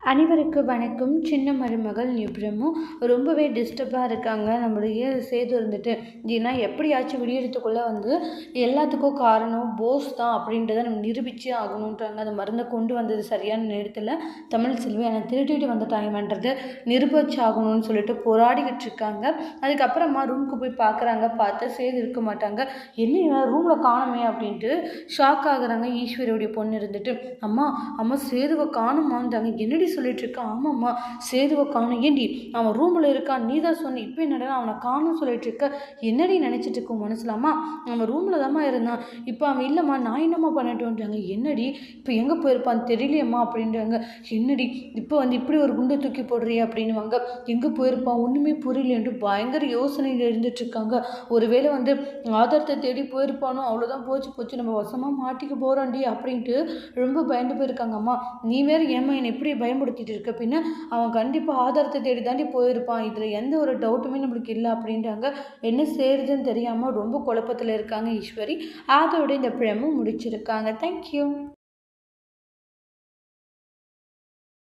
அனைவருக்கும் வணக்கம். சின்ன மருமகள் நிப்ரமும் ரொம்பவே டிஸ்டர்பாக இருக்காங்க. நம்மளுடைய சேது இருந்துட்டு ஏன்னா எப்படியாச்சும் விடியறதுக்குள்ளே எல்லாத்துக்கும் காரணம் போஸ் தான் அப்படின்றத நம்ம நிரூபிச்சே ஆகணுன்றாங்க. அந்த மருந்தை கொண்டு வந்தது சரியான நேரத்தில் தமிழ் செல்வி ஆனால் திருட்டிட்டு வந்துட்டாங்கன்றதை நிரூபிச்சாகணும்னு சொல்லிட்டு போராடிக்கிட்டு இருக்காங்க. அதுக்கப்புறமா ரூமுக்கு போய் பார்க்குறாங்க. பார்த்தா சேது இருக்க மாட்டாங்க. என்ன ரூமில் காணுமே அப்படின்ட்டு ஷாக் ஆகுறாங்க. ஈஸ்வரியுடைய பொண்ணு இருந்துட்டு அம்மா அம்மா சேதுவை காணுமான்றாங்க. என்னடி சொல்லிட்டு இருக்கா? ஆமாம்மா சேதுவை காணும். ஏண்டி அவன் ரூமில் இருக்கான், நீ தான் சொன்ன. இப்போ என்னடா அவனை காணும் சொல்லிட்டு இருக்க? என்னடி நினச்சிட்டு இருக்கும் மனசுலாமா? அவன் ரூமில் தாம்மா இருந்தான். இப்போ அவன் இல்லைம்மா, நான் என்னம்மா பண்ணிட்டோன்றாங்க. என்னடி இப்போ எங்கே போயிருப்பான்னு தெரியலையம்மா அப்படின்றாங்க. என்னடி இப்போ இப்படி ஒரு குண்டை தூக்கி போடுறியா அப்படின்னுவாங்க. எங்கே போயிருப்பான் ஒன்றுமே புரியலன்ட்டு பயங்கர யோசனையில் இருந்துட்டு இருக்காங்க. ஒருவேளை ஆதாரத்தை தேடி போயிருப்பானோ, அவ்வளோதான், போச்சு நம்ம வசமாக மாட்டிக்க போகிறோண்டி அப்படின்ட்டு ரொம்ப பயந்து போயிருக்காங்க. அம்மா நீ வேறு ஏம்மா என்னை எப்படி பயன்படுத்திட்டு இருக்க? பின்ன அவன் கண்டிப்பாக ஆதாரத்தை தேடி தாண்டி போயிருப்பான். இதில் எந்த ஒரு டவுட்டுமே நம்மளுக்கு இல்லை அப்படின்றாங்க. என்ன செய்யறதுன்னு தெரியாமல் ரொம்ப குழப்பத்தில் இருக்காங்க ஈஸ்வரி. அதோட இந்த பிழமும் முடிச்சிருக்காங்க. தேங்க்யூ.